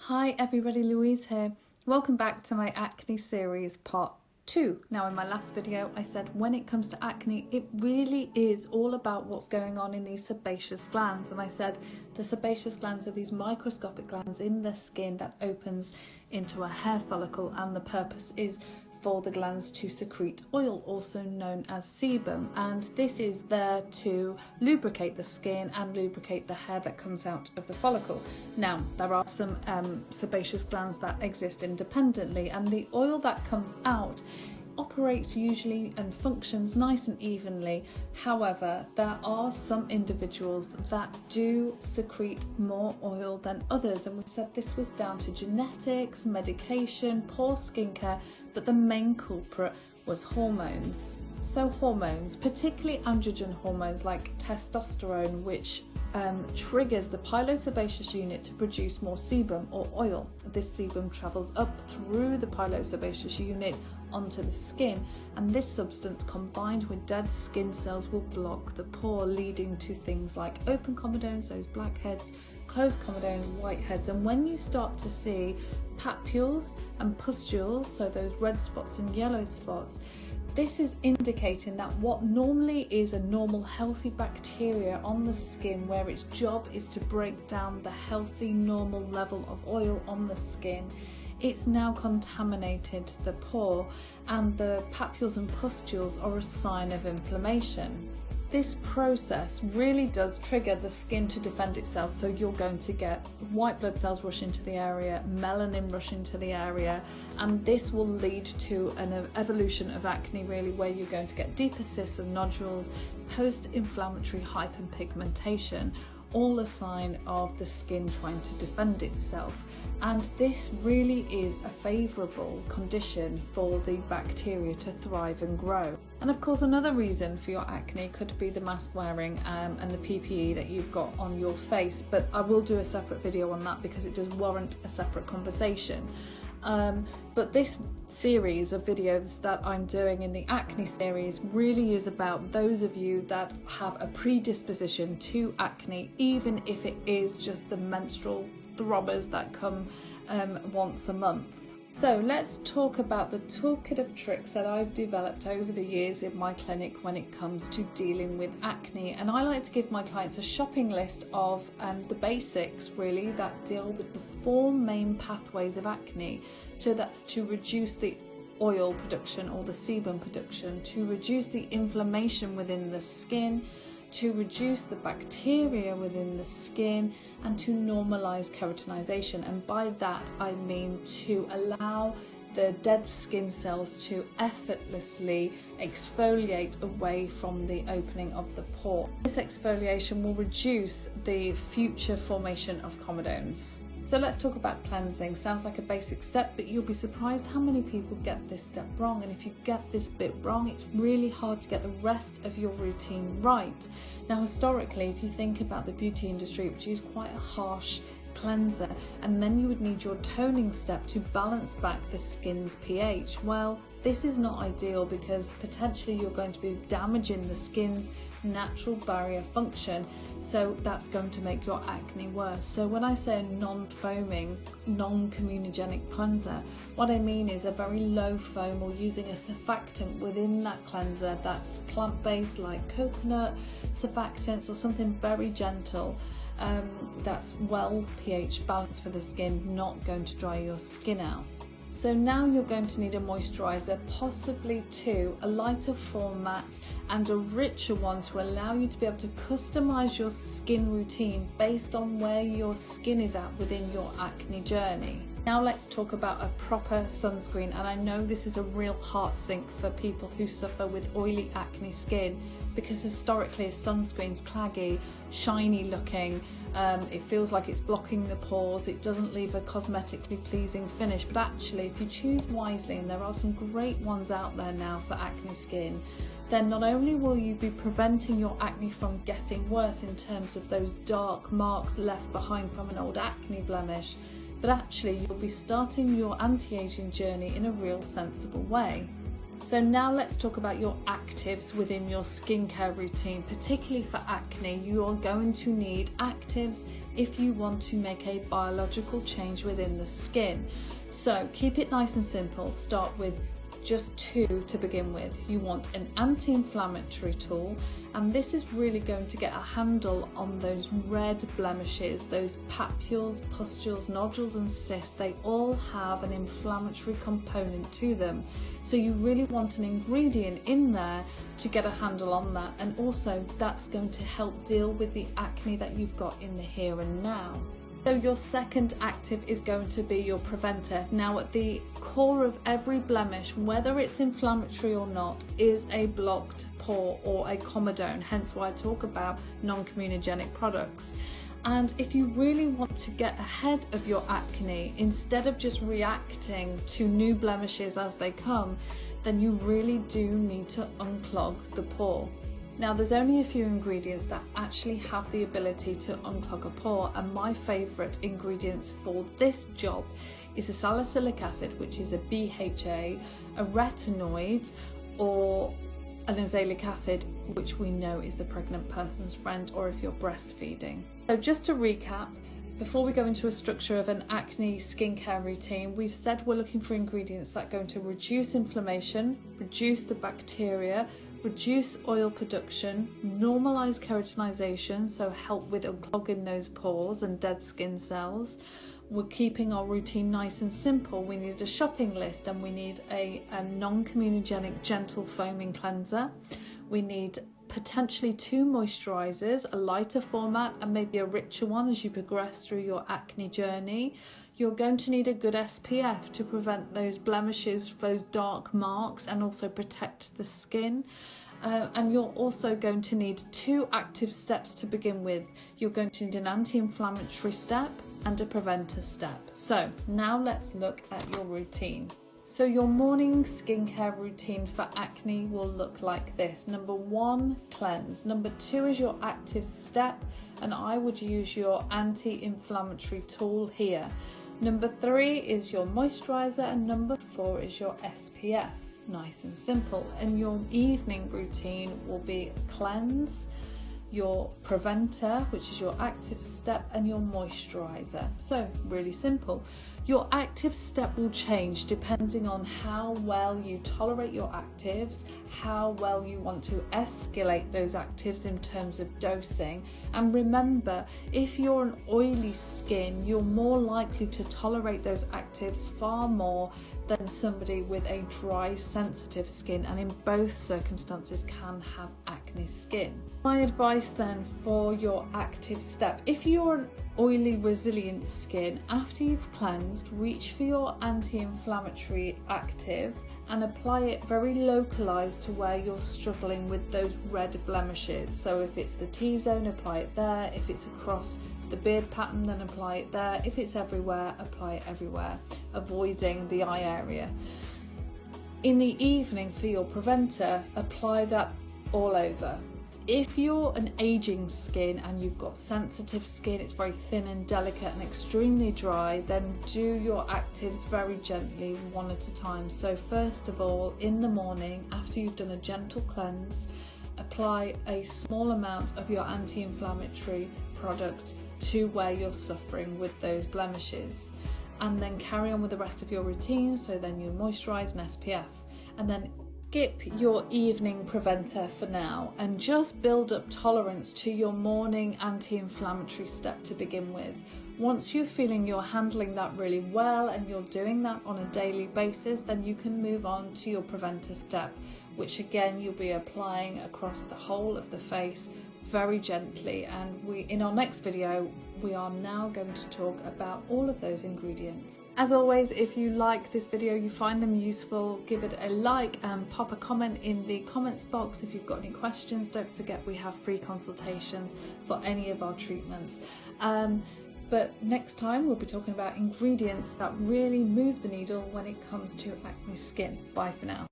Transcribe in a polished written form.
Hi everybody, Louise here. Welcome back to my acne series part 2. Now in my last video I said when it comes to acne it really is all about what's going on in these sebaceous glands, and I said the sebaceous glands are these microscopic glands in the skin that opens into a hair follicle, and the purpose is for the glands to secrete oil, also known as sebum, and this is there to lubricate the skin and lubricate the hair that comes out of the follicle. Now there are some sebaceous glands that exist independently, and the oil that comes out operates usually and functions nice and evenly. However, there are some individuals that do secrete more oil than others, and we said this was down to genetics, medication, poor skincare, but the main culprit was hormones. So hormones, particularly androgen hormones like testosterone, which triggers the pilosebaceous unit to produce more sebum or oil. This sebum travels up through the pilosebaceous unit onto the skin, and this substance combined with dead skin cells will block the pore, leading to things like open comedones, those blackheads, closed comedones, whiteheads, and when you start to see papules and pustules, so those red spots and yellow spots, this is indicating that what normally is a normal healthy bacteria on the skin, where its job is to break down the healthy normal level of oil on the skin, it's now contaminated the pore, and the papules and pustules are a sign of inflammation. This process really does trigger the skin to defend itself, so you're going to get white blood cells rush into the area, melanin rush into the area, and this will lead to an evolution of acne, really, where you're going to get deeper cysts and nodules, post-inflammatory hyperpigmentation, all a sign of the skin trying to defend itself. And this really is a favourable condition for the bacteria to thrive and grow. And of course, another reason for your acne could be the mask wearing and the PPE that you've got on your face, but I will do a separate video on that because it does warrant a separate conversation. But this series of videos that I'm doing in the acne series really is about those of you that have a predisposition to acne, even if it is just the menstrual throbbers that come once a month. So let's talk about the toolkit of tricks that I've developed over the years in my clinic when it comes to dealing with acne. And I like to give my clients a shopping list of the basics, really, that deal with the 4 main pathways of acne. So that's to reduce the oil production or the sebum production, to reduce the inflammation within the skin, to reduce the bacteria within the skin, and to normalize keratinization. And by that I mean to allow the dead skin cells to effortlessly exfoliate away from the opening of the pore. This exfoliation will reduce the future formation of comedones. So let's talk about cleansing. Sounds like a basic step, but you'll be surprised how many people get this step wrong. And if you get this bit wrong, it's really hard to get the rest of your routine right. Now, historically, if you think about the beauty industry, which is quite a harsh cleanser, and then you would need your toning step to balance back the skin's pH. Well, this is not ideal because potentially you're going to be damaging the skin's natural barrier function, so that's going to make your acne worse. So when I say a non-foaming, non-communogenic cleanser, what I mean is a very low foam, or using a surfactant within that cleanser that's plant-based, like coconut surfactants, or something very gentle. That's well pH balanced for the skin, not going to dry your skin out. So now you're going to need a moisturiser, possibly 2, a lighter format and a richer one, to allow you to be able to customise your skin routine based on where your skin is at within your acne journey. Now let's talk about a proper sunscreen, and I know this is a real heart sink for people who suffer with oily acne skin, because historically a sunscreen's claggy, shiny looking, it feels like it's blocking the pores, it doesn't leave a cosmetically pleasing finish. But actually, if you choose wisely, and there are some great ones out there now for acne skin, then not only will you be preventing your acne from getting worse in terms of those dark marks left behind from an old acne blemish, but actually you'll be starting your anti-aging journey in a real sensible way. So now let's talk about your actives within your skincare routine. Particularly for acne, you are going to need actives if you want to make a biological change within the skin. So keep it nice and simple. Start with just 2 to begin with. You want an anti-inflammatory tool, and this is really going to get a handle on those red blemishes, those papules, pustules, nodules and cysts. They all have an inflammatory component to them, so you really want an ingredient in there to get a handle on that, and also that's going to help deal with the acne that you've got in the here and now. So your second active is going to be your preventer. Now, at the core of every blemish, whether it's inflammatory or not, is a blocked pore or a comedone, hence why I talk about non-comedogenic products. And if you really want to get ahead of your acne, instead of just reacting to new blemishes as they come, then you really do need to unclog the pore. Now, there's only a few ingredients that actually have the ability to unclog a pore, and my favourite ingredients for this job is a salicylic acid, which is a BHA, a retinoid, or an azelaic acid, which we know is the pregnant person's friend, or if you're breastfeeding. So just to recap, before we go into a structure of an acne skincare routine, we've said we're looking for ingredients that are going to reduce inflammation, reduce the bacteria, reduce oil production, normalise keratinization, so help with unclogging those pores and dead skin cells. We're keeping our routine nice and simple. We need a shopping list, and we need a non-comedogenic gentle foaming cleanser. We need potentially 2 moisturisers, a lighter format and maybe a richer one as you progress through your acne journey. You're going to need a good SPF to prevent those blemishes, those dark marks, and also protect the skin. And you're also going to need 2 active steps to begin with. You're going to need an anti-inflammatory step and a preventer step. So now let's look at your routine. So your morning skincare routine for acne will look like this. Number 1, cleanse. Number 2 is your active step, and I would use your anti-inflammatory tool here. Number 3 is your moisturizer, and number 4 is your SPF. Nice and simple. And your evening routine will be cleanse, your preventer, which is your active step, and your moisturizer. So really simple. Your active step will change depending on how well you tolerate your actives, how well you want to escalate those actives in terms of dosing. And remember, if you're an oily skin, you're more likely to tolerate those actives far more than somebody with a dry, sensitive skin, and in both circumstances can have acne skin. My advice then for your active step, if you're an oily, resilient skin, after you've cleansed, reach for your anti-inflammatory active and apply it very localized to where you're struggling with those red blemishes. So if it's the T-zone, apply it there. If it's across the beard pattern, then apply it there. If it's everywhere, apply it everywhere, avoiding the eye area. In the evening, for your preventer, apply that all over. If you're an aging skin and you've got sensitive skin, it's very thin and delicate and extremely dry, then do your actives very gently, one at a time. So first of all, in the morning, after you've done a gentle cleanse, apply a small amount of your anti-inflammatory product to where you're suffering with those blemishes, and then carry on with the rest of your routine. So then you moisturize and SPF, and then skip your evening preventer for now and just build up tolerance to your morning anti-inflammatory step to begin with. Once you're feeling you're handling that really well and you're doing that on a daily basis, then you can move on to your preventer step, which again you'll be applying across the whole of the face very gently. And in our next video, we are now going to talk about all of those ingredients. As always, if you like this video, you find them useful, give it a like and pop a comment in the comments box. If you've got any questions, don't forget we have free consultations for any of our treatments. But next time we'll be talking about ingredients that really move the needle when it comes to acne skin. Bye for now.